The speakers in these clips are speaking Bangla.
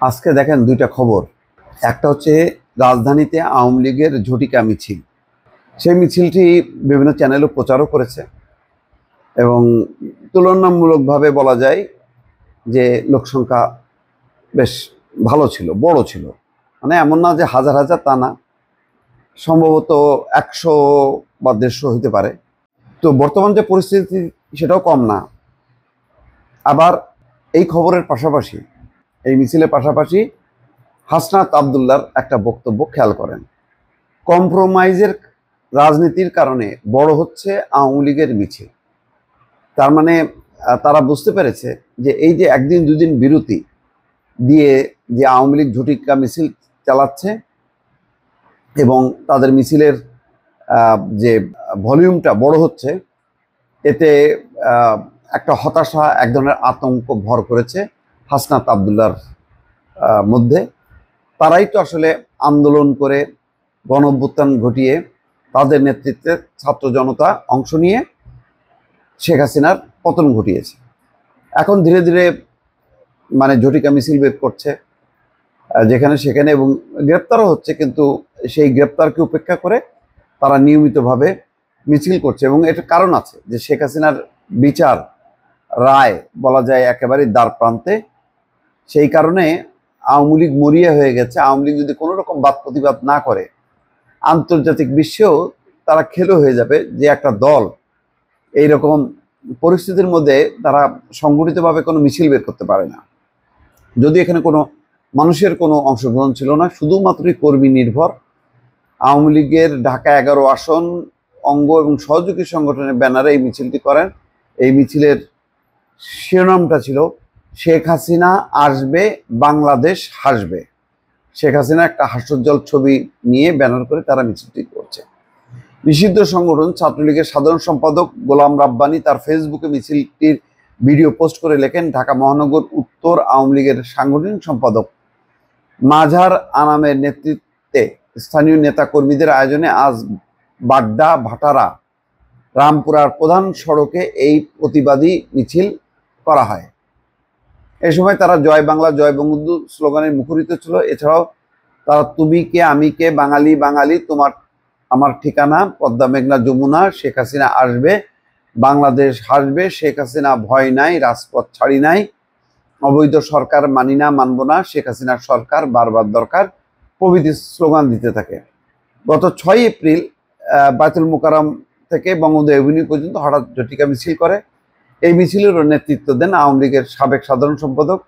আজকে দেখেন দুইটা খবর। একটা হচ্ছে রাজধানীতে আওয়ামী লীগের ঝটিকা মিছিল। সেই মিছিলটি বিভিন্ন চ্যানেলে প্রচারও করেছে এবং তুলনামূলকভাবে বলা যায় যে লোকসংখ্যা বেশ ভালো ছিল, বড় ছিল। মানে এমন না যে হাজার হাজার, তা না, সম্ভবত 100 বা 150 হইতে পারে। তো বর্তমান যে পরিস্থিতি সেটাও কম না। আবার এই খবরের পাশাপাশি, এই মিছিলের পাশাপাশি হাসনাত আবদুল্লাহর একটা বক্তব্য খেয়াল করেন। কম্প্রোমাইজের রাজনীতির কারণে বড় হচ্ছে আওয়ামী লীগের মিছিল। তার মানে তারা বুঝতে পেরেছে যে এই যে একদিন দুদিন বিরতি দিয়ে যে আওয়ামী লীগ ঝটিকা মিছিল চালাচ্ছে এবং তাদের মিছিলের যে ভলিউমটা বড় হচ্ছে, এতে একটা হতাশা, এক ধরনের আতঙ্ক ভর করেছে হাসনাত আবদুল্লাহর মধ্যে। তারাই তো আসলে আন্দোলন করে গণ অভ্যুত্থান ঘটিয়ে তাদের নেতৃত্বে ছাত্র জনতা অংশ নিয়ে শেখ হাসিনার পতন ঘটিয়েছে। এখন ধীরে ধীরে মানে ঝটিকা মিছিল বের করছে যেখানে সেখানে, এবং গ্রেপ্তারও হচ্ছে, কিন্তু সেই গ্রেপ্তারকে উপেক্ষা করে তারা নিয়মিতভাবে মিছিল করছে। এবং এটার কারণ আছে যে শেখ হাসিনার বিচার রায় বলা যায় একেবারেই দ্বার প্রান্তে। সেই কারণে আওয়ামী লীগ মরিয়া হয়ে গেছে। আওয়ামী লীগ যদি কোনো রকম বাদ প্রতিবাদ না করে, আন্তর্জাতিক বিশ্বেও তারা খেলো হয়ে যাবে যে একটা দল এইরকম পরিস্থিতির মধ্যে তারা সংগঠিতভাবে কোনো মিছিল বের করতে পারে না। যদি এখানে কোনো মানুষের কোনো অংশগ্রহণ ছিল না, শুধুমাত্রই কর্মী নির্ভর। আওয়ামী লীগের ঢাকা 11 আসন অঙ্গ এবং সহযোগী সংগঠনের ব্যানারে এই মিছিলটি করেন। এই মিছিলের শিরোনামটা ছিল শেখ হাসিনা আসবে, বাংলাদেশ হাসবে। শেখ হাসিনা একটা হাস্যোজ্জ্বল ছবি নিয়ে ব্যানার করে তারা মিছিলটি করছে। নিষিদ্ধ সংগঠন ছাত্রলীগের সাধারণ সম্পাদক গোলাম রাব্বানী তার ফেসবুকে মিছিলটির ভিডিও পোস্ট করে লেখেন, ঢাকা মহানগর উত্তর আওয়ামী লীগের সাংগঠনিক সম্পাদক মাঝার আনামের নেতৃত্বে স্থানীয় নেতা কর্মীদের আয়োজনে আজ বাড্ডা, ভাটারা, রামপুরার প্রধান সড়কে এই প্রতিবাদী মিছিল করা হয়। এ সময় তারা জয় বাংলা, জয় বঙ্গবন্ধু স্লোগানে মুখরিত ছিল। এছাড়াও তারা তুমি কে, আমি কে, বাঙালি বাঙালি, তোমার আমার ঠিকানা, পদ্মা মেঘনা যমুনা, শেখ হাসিনা আসবে, বাংলাদেশ হাসবে, শেখ হাসিনা ভয় নাই, রাজপথ ছাড়ি নাই, অবৈধ সরকার মানি না, মানব না, শেখ হাসিনার সরকার বারবার দরকার প্রভৃতি স্লোগান দিতে থাকে। গত 6 এপ্রিল বায়তুল মোকাররম থেকে বঙ্গবন্ধু এভিনিউ পর্যন্ত হঠাৎ ঝটিকা মিছিল করে। এই মিছিলেরও নেতৃত্ব দেন আওয়ামী লীগের সাবেক সাধারণ সম্পাদক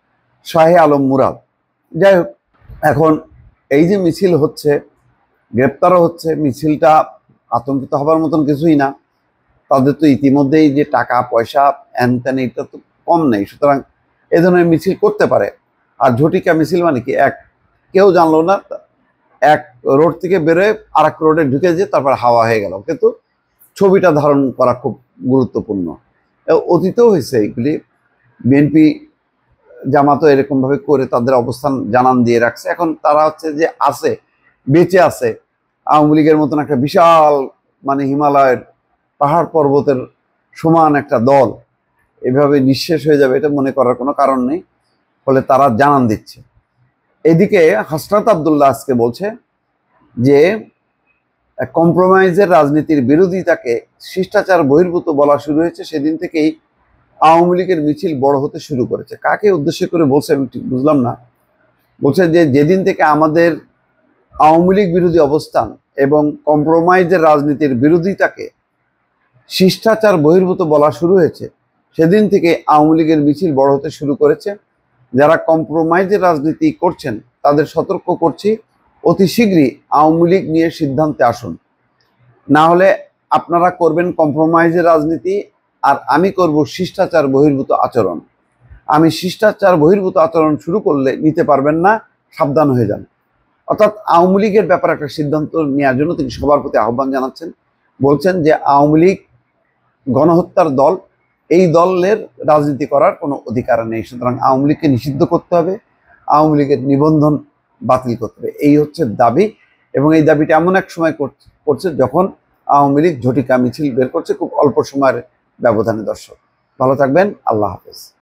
শাহে আলম মুরাদ। যাই হোক, এখন এই যে মিছিল হচ্ছে, গ্রেপ্তারও হচ্ছে, মিছিলটা আতঙ্কিত হবার মতন কিছুই না। তাদের তো ইতিমধ্যেই যে টাকা পয়সা হ্যান ত্যান, এটা তো কম নেই। সুতরাং এ ধরনের মিছিল করতে পারে। আর ঝটিকা মিছিল মানে কি, কেউ জানলো না, এক রোড থেকে বেরোয় আর এক রোডে ঢুকে যে তারপর হাওয়া হয়ে গেল, কিন্তু ছবিটা ধারণ করা খুব গুরুত্বপূর্ণ। অতীতেও হয়েছে এইগুলি। বিএনপি জামাতও এরকমভাবে করে তাদের অবস্থান জানান দিয়ে রাখছে। এখন তারা হচ্ছে যে আছে, বেঁচে আছে। আওয়ামী লীগের মতন একটা বিশাল, মানে হিমালয়ের পাহাড় পর্বতের সমান একটা দল এভাবে নিঃশেষ হয়ে যাবে, এটা মনে করার কোনো কারণ নেই। ফলে তারা জানান দিচ্ছে। এদিকে হাসনাত আবদুল্লাহ আজকে বলছে যে কম্প্রোমাইজের রাজনীতির বিরোধিতাকে শিষ্টাচার বহির্ভূত বলা শুরু হয়েছে সেদিন থেকেই আওয়ামী লীগের মিছিল বড় হতে শুরু করেছে। কাকে উদ্দেশ্য করে বলছে আমি ঠিক বুঝলাম না। বলছে যে যেদিন থেকে আমাদের আওয়ামী লীগ বিরোধী অবস্থান এবং কম্প্রোমাইজের রাজনীতির বিরোধিতাকে শিষ্টাচার বহির্ভূত বলা শুরু হয়েছে, সেদিন থেকে আওয়ামী লীগের মিছিল বড় হতে শুরু করেছে। যারা কম্প্রোমাইজের রাজনীতি করছেন তাদের সতর্ক করছি, অতি শীঘ্রই আওয়ামী লীগ নিয়ে সিদ্ধান্তে আসুন, না হলে আপনারা করবেন কম্প্রোমাইজের রাজনীতি আর আমি করব শিষ্টাচার বহির্ভূত আচরণ। আমি শিষ্টাচার বহির্ভূত আচরণ শুরু করলে নিতে পারবেন না, সাবধান হয়ে যান। অর্থাৎ আওয়ামী লীগের ব্যাপারে একটা সিদ্ধান্ত নেওয়ার জন্য তিনি সবার প্রতি আহ্বান জানাচ্ছেন। বলছেন যে আওয়ামী লীগ গণহত্যার দল, এই দলের রাজনীতি করার কোনো অধিকার নেই। সুতরাং আওয়ামী লীগকে নিষিদ্ধ করতে হবে, আওয়ামী লীগের নিবন্ধন বাতিল করতে হবে, এই হচ্ছে দাবি। এবং এই দাবিটা এমন এক সময় করছে যখন আওয়ামী লীগ ঝটিকা মিছিল বের করছে খুব অল্প সময়ের ব্যবধানে। দর্শক ভালো থাকবেন, আল্লাহ হাফেজ।